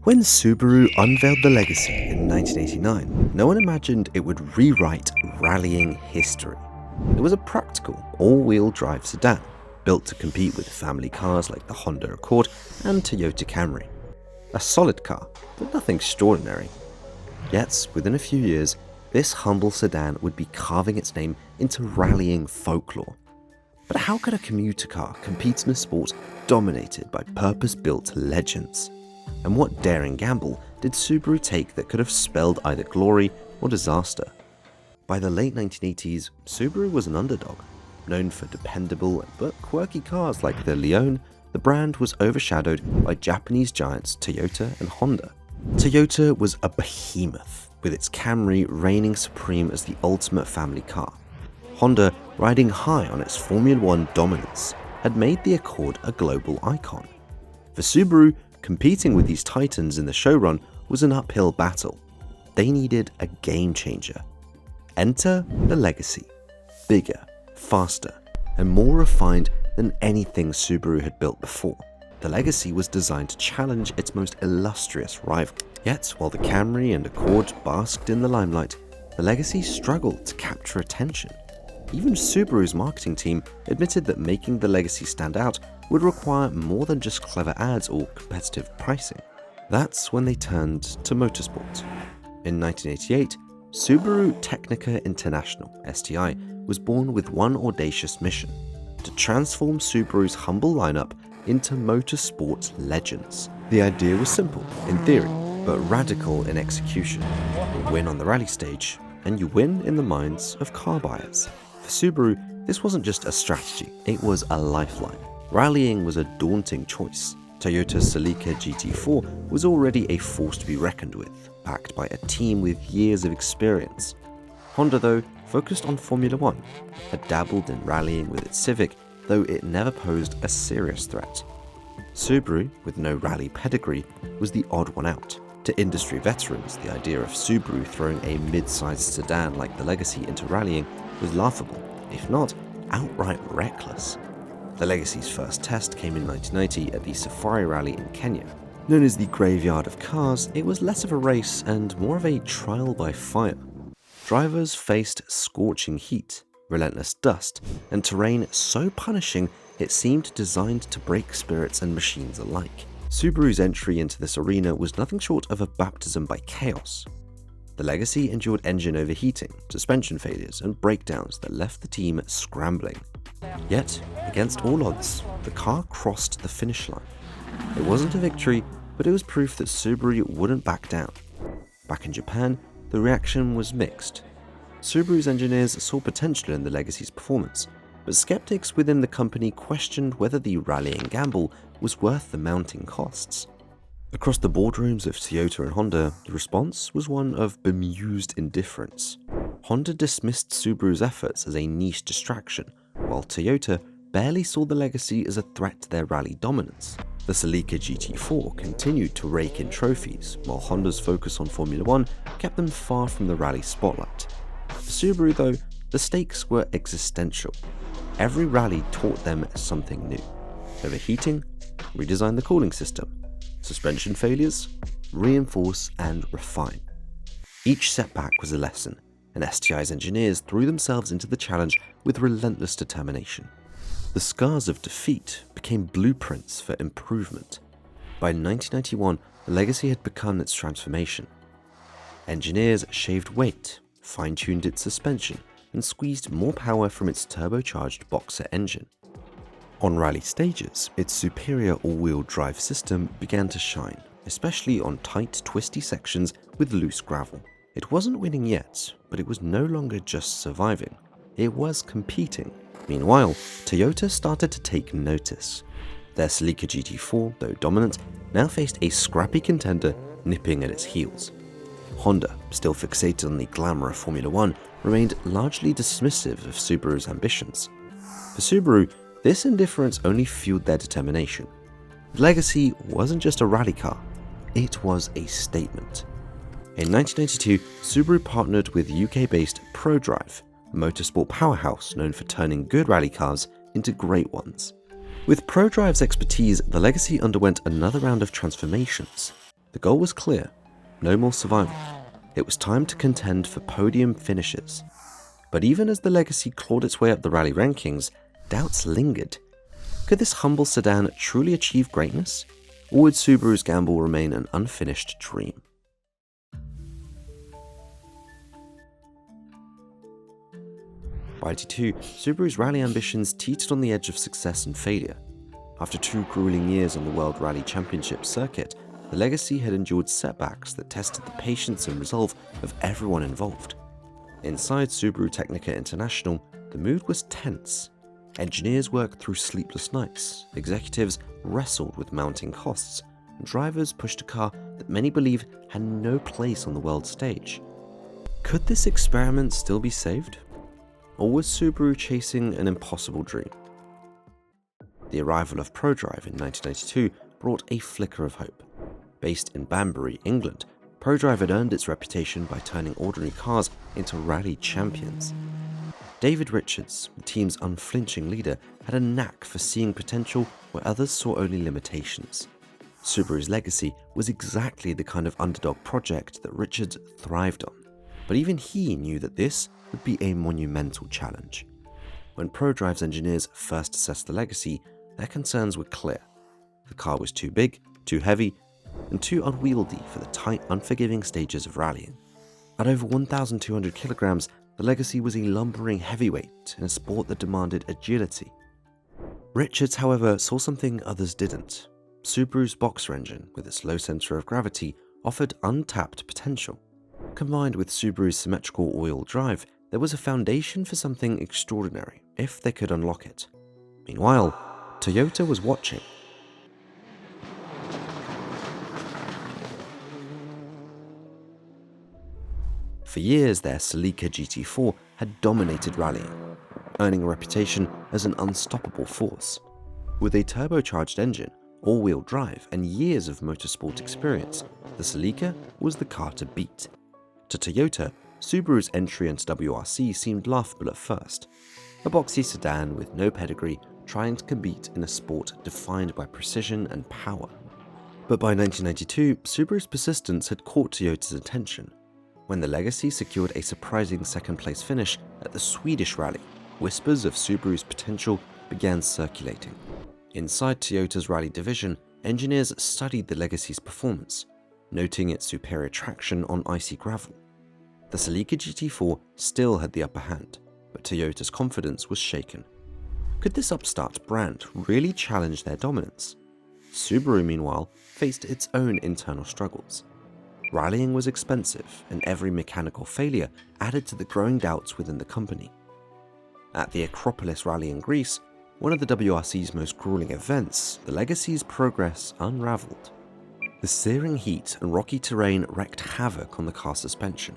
When Subaru unveiled the Legacy in 1989, no one imagined it would rewrite rallying history. It was a practical, all-wheel drive sedan, built to compete with family cars like the Honda Accord and Toyota Camry. A solid car, but nothing extraordinary. Yet, within a few years, this humble sedan would be carving its name into rallying folklore. But how could a commuter car compete in a sport dominated by purpose-built legends? And what daring gamble did Subaru take that could have spelled either glory or disaster? By the late 1980s, Subaru was an underdog. Known for dependable but quirky cars like the Leon, the brand was overshadowed by Japanese giants Toyota and Honda. Toyota was a behemoth, with its Camry reigning supreme as the ultimate family car. Honda, riding high on its Formula One dominance, had made the Accord a global icon. For Subaru, competing with these titans in the showrun was an uphill battle. They needed a game changer. Enter the Legacy. Bigger, faster, and more refined than anything Subaru had built before. The Legacy was designed to challenge its most illustrious rival. Yet, while the Camry and Accord basked in the limelight, the Legacy struggled to capture attention. Even Subaru's marketing team admitted that making the Legacy stand out would require more than just clever ads or competitive pricing. That's when they turned to motorsport. In 1988, Subaru Technica International (STI) was born with one audacious mission: to transform Subaru's humble lineup into motorsport legends. The idea was simple in theory, but radical in execution. You win on the rally stage, and you win in the minds of car buyers. For Subaru, this wasn't just a strategy, it was a lifeline. Rallying was a daunting choice. Toyota's Celica GT4 was already a force to be reckoned with, backed by a team with years of experience. Honda, though, focused on Formula One, had dabbled in rallying with its Civic, though it never posed a serious threat. Subaru, with no rally pedigree, was the odd one out. To industry veterans, the idea of Subaru throwing a mid-sized sedan like the Legacy into rallying was laughable, if not outright reckless. The Legacy's first test came in 1990 at the Safari Rally in Kenya. Known as the Graveyard of Cars, it was less of a race and more of a trial by fire. Drivers faced scorching heat, relentless dust, and terrain so punishing it seemed designed to break spirits and machines alike. Subaru's entry into this arena was nothing short of a baptism by chaos. The Legacy endured engine overheating, suspension failures, and breakdowns that left the team scrambling. Yet, against all odds, the car crossed the finish line. It wasn't a victory, but it was proof that Subaru wouldn't back down. Back in Japan, the reaction was mixed. Subaru's engineers saw potential in the Legacy's performance, but skeptics within the company questioned whether the rallying gamble was worth the mounting costs. Across the boardrooms of Toyota and Honda, the response was one of bemused indifference. Honda dismissed Subaru's efforts as a niche distraction, while Toyota barely saw the Legacy as a threat to their rally dominance. The Celica GT4 continued to rake in trophies, while Honda's focus on Formula One kept them far from the rally spotlight. For Subaru, though, the stakes were existential. Every rally taught them something new. Overheating, redesign the cooling system. Suspension failures, reinforce and refine. Each setback was a lesson, and STI's engineers threw themselves into the challenge with relentless determination. The scars of defeat became blueprints for improvement. By 1991, the Legacy had begun its transformation. Engineers shaved weight, fine-tuned its suspension, and squeezed more power from its turbocharged boxer engine. On rally stages, its superior all-wheel drive system began to shine, especially on tight, twisty sections with loose gravel. It wasn't winning yet, but it was no longer just surviving. It was competing. Meanwhile, Toyota started to take notice. Their Celica GT4, though dominant, now faced a scrappy contender nipping at its heels. Honda, still fixated on the glamour of Formula One, remained largely dismissive of Subaru's ambitions. For Subaru, this indifference only fueled their determination. The Legacy wasn't just a rally car, it was a statement. In 1992, Subaru partnered with UK-based ProDrive, a motorsport powerhouse known for turning good rally cars into great ones. With ProDrive's expertise, the Legacy underwent another round of transformations. The goal was clear: no more survival. It was time to contend for podium finishes. But even as the legacy clawed its way up the rally rankings, doubts lingered. Could this humble sedan truly achieve greatness? Or would Subaru's gamble remain an unfinished dream? By 1982, Subaru's rally ambitions teetered on the edge of success and failure. After 2 grueling years on the World Rally Championship circuit, the legacy had endured setbacks that tested the patience and resolve of everyone involved. Inside Subaru Technica International, the mood was tense. Engineers worked through sleepless nights, executives wrestled with mounting costs, and drivers pushed a car that many believed had no place on the world stage. Could this experiment still be saved? Or was Subaru chasing an impossible dream? The arrival of ProDrive in 1992 brought a flicker of hope. Based in Banbury, England, ProDrive had earned its reputation by turning ordinary cars into rally champions. David Richards, the team's unflinching leader, had a knack for seeing potential where others saw only limitations. Subaru's legacy was exactly the kind of underdog project that Richards thrived on, but even he knew that this would be a monumental challenge. When ProDrive's engineers first assessed the legacy, their concerns were clear. The car was too big, too heavy, and too unwieldy for the tight, unforgiving stages of rallying. At over 1,200 kilograms, the legacy was a lumbering heavyweight in a sport that demanded agility. Richards, however, saw something others didn't. Subaru's boxer engine, with its low center of gravity, offered untapped potential. Combined with Subaru's symmetrical all-wheel drive, there was a foundation for something extraordinary, if they could unlock it. Meanwhile, Toyota was watching. For years, their Celica GT4 had dominated rallying, earning a reputation as an unstoppable force. With a turbocharged engine, all-wheel drive, and years of motorsport experience, the Celica was the car to beat. To Toyota, Subaru's entry into WRC seemed laughable at first. A boxy sedan with no pedigree trying to compete in a sport defined by precision and power. But by 1992, Subaru's persistence had caught Toyota's attention. When the legacy secured a surprising second-place finish at the Swedish rally, whispers of Subaru's potential began circulating. Inside Toyota's rally division, engineers studied the legacy's performance, noting its superior traction on icy gravel. The Celica GT4 still had the upper hand, but Toyota's confidence was shaken. Could this upstart brand really challenge their dominance? Subaru, meanwhile, faced its own internal struggles. Rallying was expensive, and every mechanical failure added to the growing doubts within the company. At the Acropolis Rally in Greece, one of the WRC's most grueling events, the legacy's progress unraveled. The searing heat and rocky terrain wreaked havoc on the car's suspension.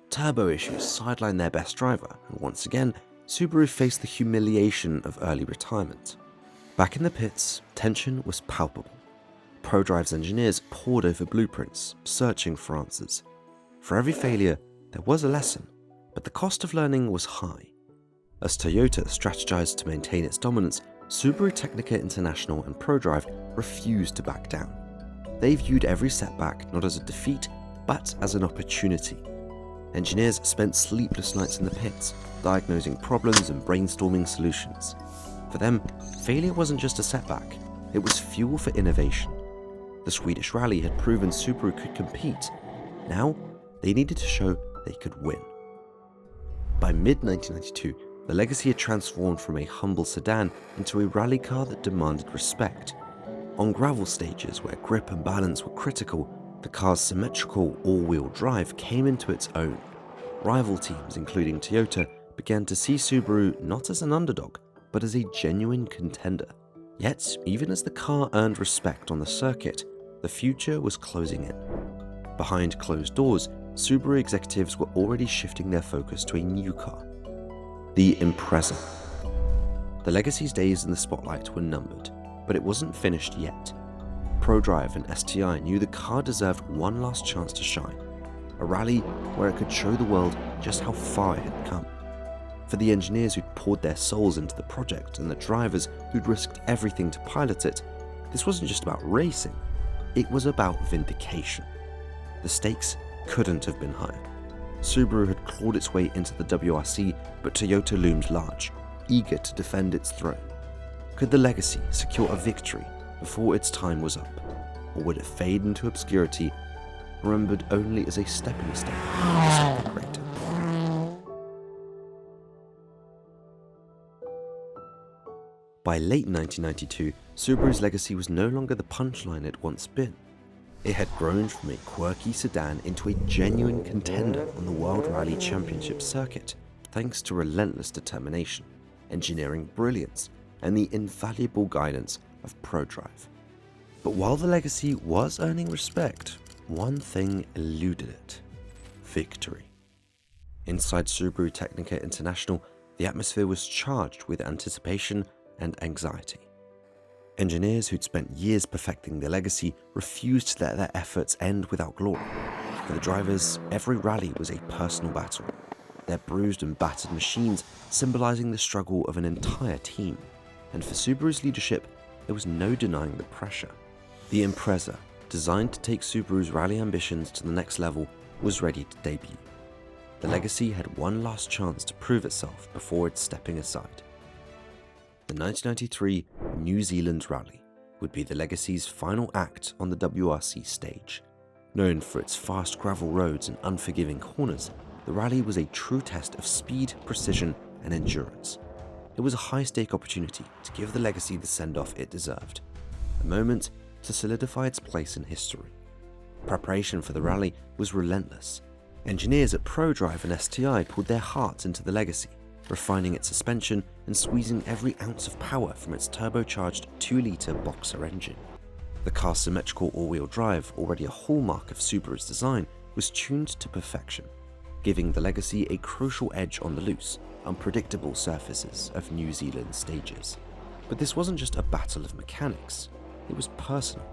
Turbo issues sidelined their best driver, and once again, Subaru faced the humiliation of early retirement. Back in the pits, tension was palpable. ProDrive's engineers pored over blueprints, searching for answers. For every failure, there was a lesson, but the cost of learning was high. As Toyota strategized to maintain its dominance, Subaru Technica International and ProDrive refused to back down. They viewed every setback not as a defeat, but as an opportunity. Engineers spent sleepless nights in the pits, diagnosing problems and brainstorming solutions. For them, failure wasn't just a setback, it was fuel for innovation. The Swedish rally had proven Subaru could compete. Now, they needed to show they could win. By mid-1992, the legacy had transformed from a humble sedan into a rally car that demanded respect. On gravel stages where grip and balance were critical, the car's symmetrical all-wheel drive came into its own. Rival teams, including Toyota, began to see Subaru not as an underdog, but as a genuine contender. Yet, even as the car earned respect on the circuit, the future was closing in. Behind closed doors, Subaru executives were already shifting their focus to a new car, the Impreza. The legacy's days in the spotlight were numbered, but it wasn't finished yet. ProDrive and STI knew the car deserved one last chance to shine, a rally where it could show the world just how far it had come. For the engineers who'd poured their souls into the project and the drivers who'd risked everything to pilot it, this wasn't just about racing, It was about vindication. The stakes couldn't have been higher. Subaru had clawed its way into the WRC, but Toyota loomed large, eager to defend its throne. Could the legacy secure a victory before its time was up, or would it fade into obscurity, remembered only as a stepping stone to something greater? By late 1992, Subaru's legacy was no longer the punchline it once been. It had grown from a quirky sedan into a genuine contender on the World Rally Championship circuit, thanks to relentless determination, engineering brilliance, and the invaluable guidance of ProDrive. But while the legacy was earning respect, one thing eluded it: victory. Inside Subaru Technica International, the atmosphere was charged with anticipation and anxiety. Engineers who'd spent years perfecting their legacy refused to let their efforts end without glory. For the drivers, every rally was a personal battle, their bruised and battered machines symbolizing the struggle of an entire team. And for Subaru's leadership, there was no denying the pressure. The Impreza, designed to take Subaru's rally ambitions to the next level, was ready to debut. The legacy had one last chance to prove itself before it's stepping aside. The 1993 New Zealand Rally would be the legacy's final act on the WRC stage. Known for its fast gravel roads and unforgiving corners, the rally was a true test of speed, precision, and endurance. It was a high-stake opportunity to give the legacy the send-off it deserved, a moment to solidify its place in history. Preparation for the rally was relentless. Engineers at ProDrive and STI poured their hearts into the legacy, refining its suspension and squeezing every ounce of power from its turbocharged 2-litre Boxer engine. The car's symmetrical all-wheel drive, already a hallmark of Subaru's design, was tuned to perfection, giving the legacy a crucial edge on the loose, unpredictable surfaces of New Zealand stages. But this wasn't just a battle of mechanics, it was personal.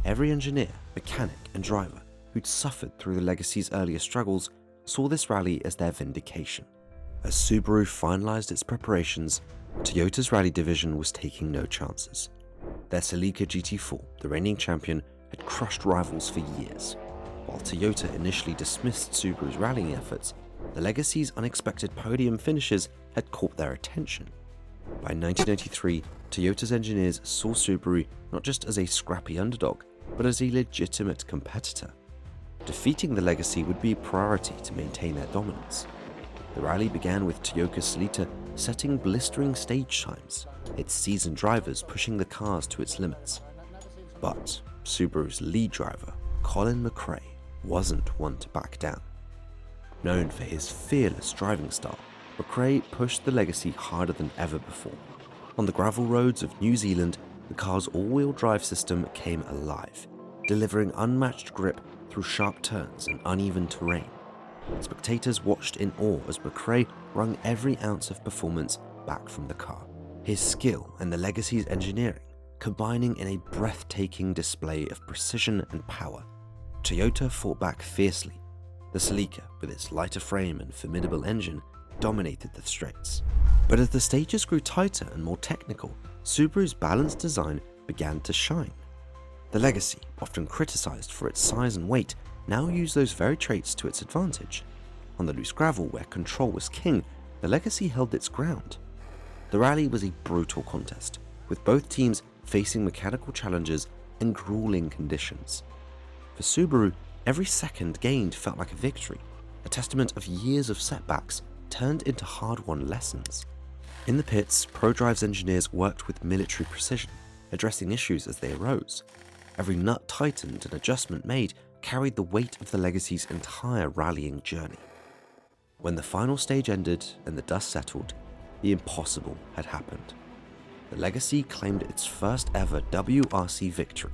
Every engineer, mechanic, and driver who'd suffered through the legacy's earlier struggles saw this rally as their vindication. As Subaru finalized its preparations, Toyota's rally division was taking no chances. Their Celica GT4, the reigning champion, had crushed rivals for years. While Toyota initially dismissed Subaru's rallying efforts, the legacy's unexpected podium finishes had caught their attention. By 1993, Toyota's engineers saw Subaru not just as a scrappy underdog, but as a legitimate competitor. Defeating the legacy would be a priority to maintain their dominance. The rally began with Toyota Celica setting blistering stage times, its seasoned drivers pushing the cars to its limits. But Subaru's lead driver, Colin McRae, wasn't one to back down. Known for his fearless driving style, McRae pushed the legacy harder than ever before. On the gravel roads of New Zealand, the car's all-wheel drive system came alive, delivering unmatched grip through sharp turns and uneven terrain. Spectators watched in awe as McRae wrung every ounce of performance back from the car. His skill and the legacy's engineering combining in a breathtaking display of precision and power. Toyota fought back fiercely. The Celica, with its lighter frame and formidable engine, dominated the straights. But as the stages grew tighter and more technical, Subaru's balanced design began to shine. The legacy, often criticized for its size and weight, now used those very traits to its advantage. On the loose gravel, where control was king, the legacy held its ground. The rally was a brutal contest, with both teams facing mechanical challenges and grueling conditions. For Subaru, every second gained felt like a victory, a testament of years of setbacks turned into hard-won lessons. In the pits, ProDrive's engineers worked with military precision, addressing issues as they arose. Every nut tightened and adjustment made carried the weight of the legacy's entire rallying journey. When the final stage ended and the dust settled, the impossible had happened. The legacy claimed its first ever WRC victory,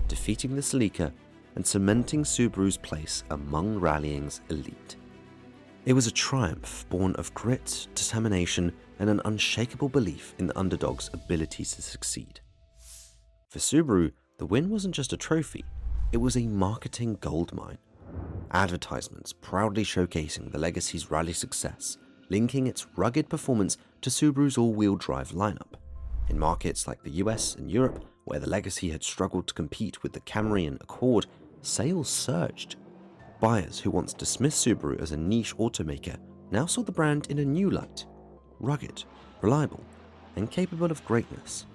defeating the Celica and cementing Subaru's place among rallying's elite. It was a triumph born of grit, determination, and an unshakable belief in the underdog's ability to succeed. For Subaru, the win wasn't just a trophy, it was a marketing goldmine. Advertisements proudly showcasing the legacy's rally success, linking its rugged performance to Subaru's all-wheel drive lineup. In markets like the US and Europe, Where the legacy had struggled to compete with the Camry and Accord, sales surged. Buyers who once dismissed Subaru as a niche automaker now saw the brand in a new light: rugged, reliable, and capable of greatness.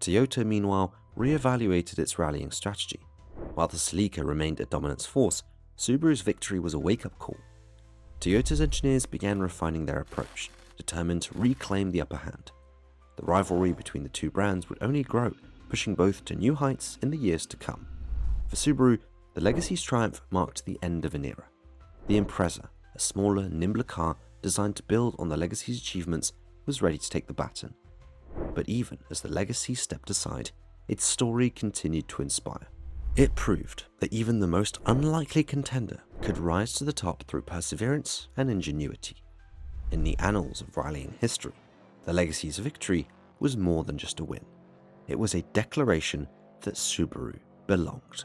Toyota, meanwhile, re-evaluated its rallying strategy. While the Celica remained a dominance force, Subaru's victory was a wake-up call. Toyota's engineers began refining their approach, determined to reclaim the upper hand. The rivalry between the two brands would only grow, pushing both to new heights in the years to come. For Subaru, the legacy's triumph marked the end of an era. The Impreza, a smaller, nimbler car designed to build on the legacy's achievements, was ready to take the baton. But even as the legacy stepped aside, its story continued to inspire. It proved that even the most unlikely contender could rise to the top through perseverance and ingenuity. In the annals of rallying history, the legacy's victory was more than just a win. It was a declaration that Subaru belonged.